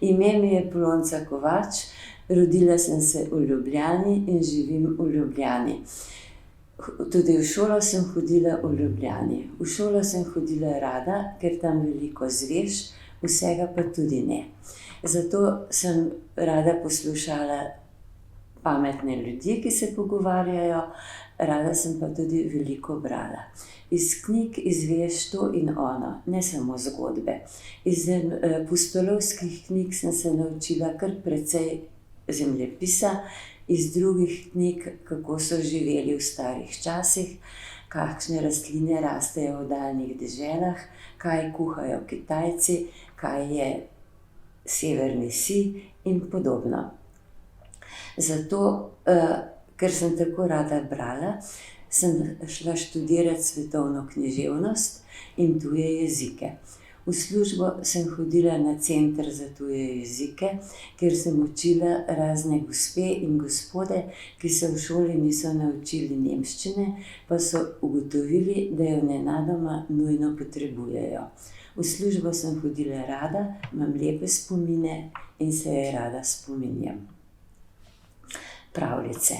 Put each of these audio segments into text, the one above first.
Ime mi je Polonca Kovač, rodila sem se v Ljubljani in živim v Ljubljani. Tudi v šolo sem hodila v Ljubljani. V šolo sem hodila rada, ker tam veliko izveš, vsega pa tudi ne. Zato sem rada poslušala pametne ljudi, ki se pogovarjajo, rada sem pa tudi veliko brala. Iz knjig izveš to in ono, ne samo zgodbe. Iz pustolovskih knjig sem se naučila kar precej zemljepisa, iz drugih knjig, kako so živeli v starih časih, kakšne rastline rastejo v daljnih deželah, kaj kuhajo Kitajci, kaj je severni sij in podobno. Zato, ker sem tako rada brala, sem šla študirat svetovno književnost in tuje jezike. V službo sem hodila na Center za tuje jezike, kjer sem učila razne gospe in gospode, ki se v šoli niso naučili nemščine, pa so ugotovili, da jo nenadoma nujno potrebujejo. V službo sem hodila rada, imam lepe spomine in se je rada spominjam. Pravljice.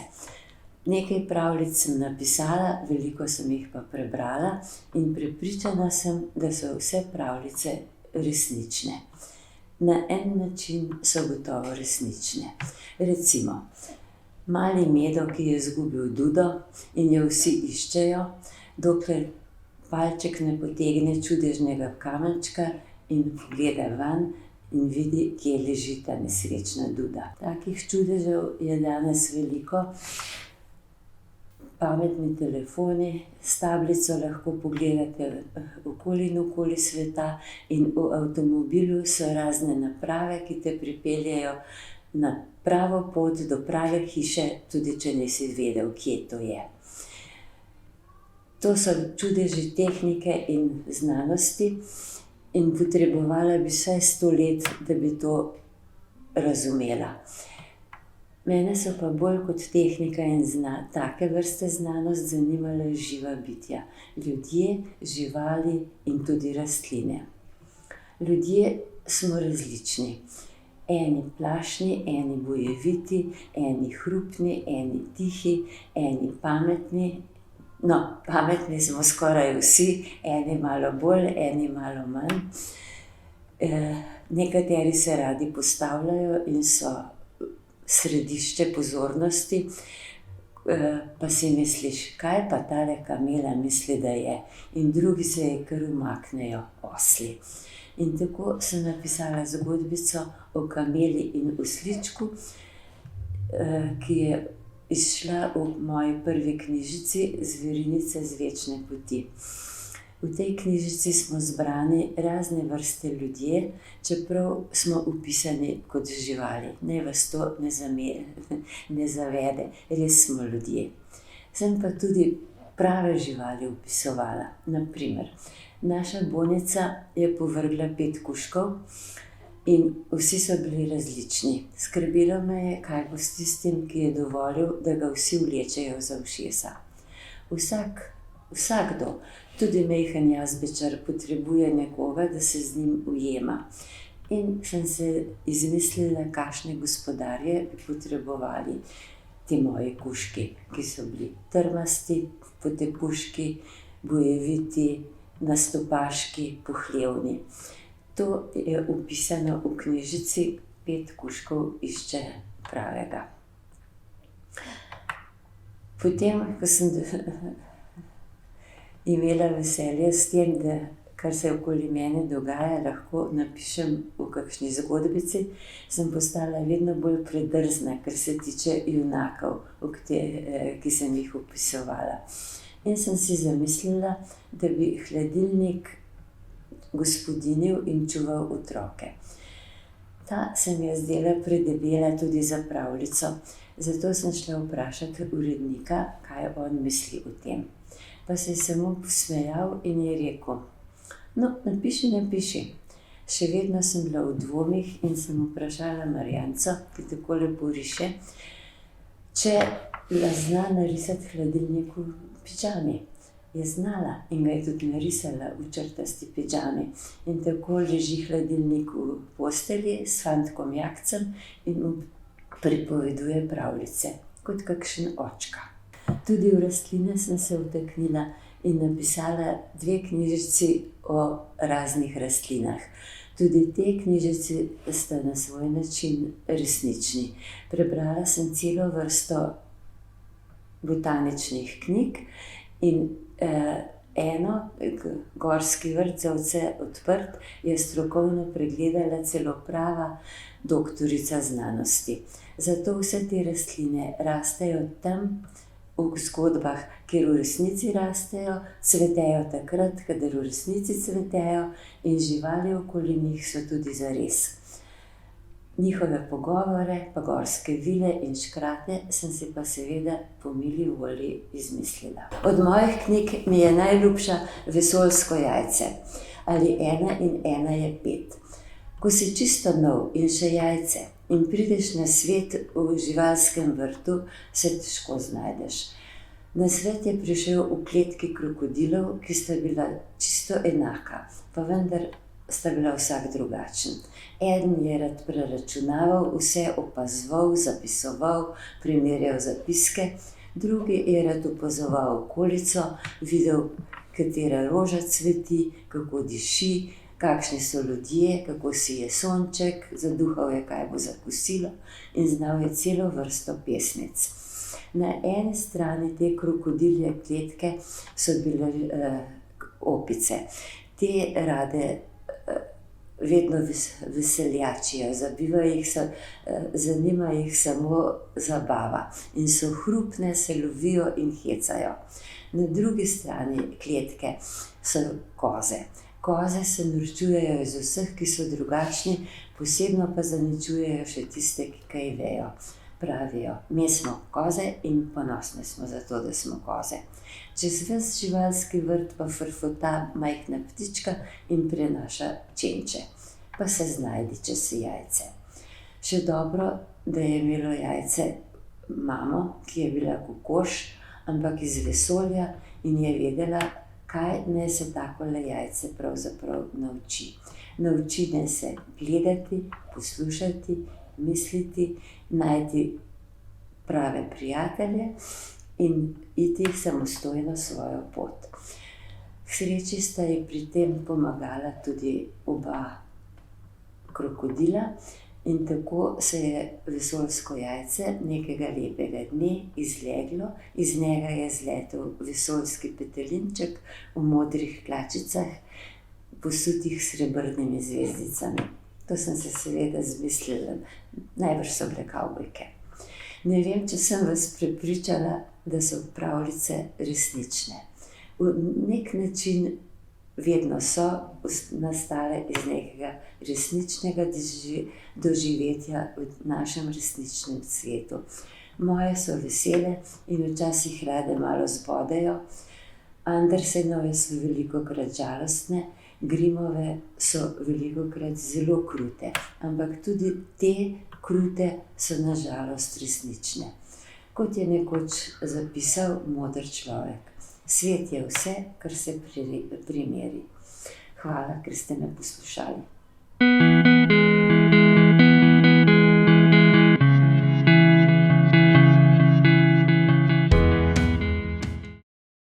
Nekaj pravljic sem napisala, veliko sem jih pa prebrala in prepričana sem, da so vse pravljice resnične. Na en način so gotovo resnične. Recimo, mali Medo, ki je izgubil Dudo in jo vsi iščejo, dokler palček ne potegne čudežnega kamenčka in pogleda vanj in vidi, kje leži ta nesrečna Duda. Takih čudežev je danes veliko. Pametni telefoni, s tablico lahko pogledate okoli in okoli sveta in v avtomobilu so razne naprave, ki te pripeljejo na pravo pot do prave hiše, tudi če nisi vedel, kje to je. To so čudeži tehnike in znanosti in potrebovala bi vsaj 100 let, da bi to razumela. Mene so pa bolj kot tehnika in take vrste znanost zanimala živa bitja. Ljudje, živali in tudi rastline. Ljudje smo različni. Eni plašni, eni bojeviti, eni hrupni, eni tihi, eni pametni. No, pametni smo skoraj vsi, eni malo bolj, eni malo manj. Nekateri se radi postavljajo in so središče pozornosti, pa si misliš, kaj pa tale kamela misli, da je. In drugi se ji kar umaknejo, osli. In tako sem napisala zgodbico o kameli in osličku, ki je izšla v moji prvi knjižici Zverinice z večne poti. V tej knjižici smo zbrani razne vrste ljudje, čeprav smo opisani kot živali. Naj vas to ne zavede, res smo ljudje. Sem pa tudi prave živali opisovala. Na primer, naša Bonica je povrgla 5 kužkov in vsi so bili različni. Skrbelo me je, kaj bo s tistim, ki je dovolil, da ga vsi vlečejo za ušesa. Vsakdo, tudi majhen jazbečar, potrebuje nekoga, da se z njim ujema. In sem se izmislila, kakšne gospodarje bi potrebovali ti moji kužki, ki so bili trmasti, potepuški, bojeviti, nastopaški, pohlevni. To je opisano v knjižici 5 kužkov išče pravega. Potem, ko sem imela veselje s tem, da kar se okoli mene dogaja, lahko napišem v kakšni zgodbici, sem postala vedno bolj predrzna, kar se tiče junakov, ki sem jih opisovala. In sem si zamislila, da bi hladilnik gospodinil in čuval otroke. Ta se mi je zdela predebela tudi za pravljico, zato sem šla vprašati urednika, kaj on misli o tem. Pa se je samo posmejal in je rekel: no, napiši. Še vedno sem bila v dvomih in sem vprašala Marjanco, ki tako lepo riše, če zna narisati hladilnik v pižami. je znala in ga je tudi narisala v črtasti pidžami. In tako leži hladilnik v postelji s fantkom Jakcem in mu pripoveduje pravljice, kot kakšen očka. Tudi v rastline sem se vtaknila in napisala 2 knjižici o raznih rastlinah. Tudi te knjižice sta na svoj način resnični. Prebrala sem celo vrsto botaničnih knjig in eno, Gorski vrt za vse odprt, je strokovno pregledala celo prava doktorica znanosti. Zato vse te rastline rastejo tam v zgodbah, kjer v resnici rastejo, cvetejo takrat, kadar v resnici cvetejo, in živali okoli njih so tudi zares. Njihove pogovore, pa gorske vile in škrate sem si pa seveda po mili volji izmislila. Od mojih knjig mi je najljubša Vesoljsko jajce ali 1 in 1 je 5. Ko si čisto nov in še jajce in prideš na svet v živalskem vrtu, se težko znajdeš. Na svet je prišel v kletki krokodilov, ki sta bila čisto enaka, pa vendar sta bila vsak drugačen. Eden je rad preračunaval, vse opazoval, zapisoval, primerjal zapiske, drugi je rad opazoval okolico, videl, katera roža cveti, kako diši, kakšni so ljudje, kako sije sonček, zaduhal je, kaj bo za kosilo, in znal je celo vrsto pesmic. Na eni strani te krokodilje kletke so bile opice. Te rade vedno veseljačijo, zanima jih samo zabava in so hrupne, se lovijo in hecajo. Na drugi strani kletke so koze. Koze se norčujejo iz vseh, ki so drugačni, posebno pa zaničujejo še tiste, ki kaj vejo. Pravijo, mi smo koze in ponosni smo zato, da smo koze. Čez ves živalski vrt pa frfota majhna ptička in prenaša čenče. Pa se znajdi, če si jajce. Še dobro, da je imelo jajce mamo, ki je bila kokoš, ampak iz vesolja, in je vedela, kaj naj se takole jajce pravzaprav nauči. Nauči naj se gledati, poslušati, misliti, najti prave prijatelje in iti samostojno svojo pot. K sreči sta ji pri tem pomagala tudi oba krokodila in tako se je vesoljsko jajce nekega lepega dne izleglo, iz njega je zletel vesoljski petelinček v modrih hlačicah, posutih s srebrnimi zvezdicami. To sem se seveda izmislila, najbrž so bile kavbojke. Ne vem, če sem vas prepričala, da so pravljice resnične. V nek način vedno so nastale iz nekega resničnega doživetja v našem resničnem svetu. Moje so vesele in včasih rade malo zbodejo, Andersenove so velikokrat žalostne, Grimmove so velikokrat zelo krute, ampak tudi te krute so na žalost resnične. Kot je nekoč zapisal moder človek, svet je vse, kar se primeri. Hvala, ker ste me poslušali.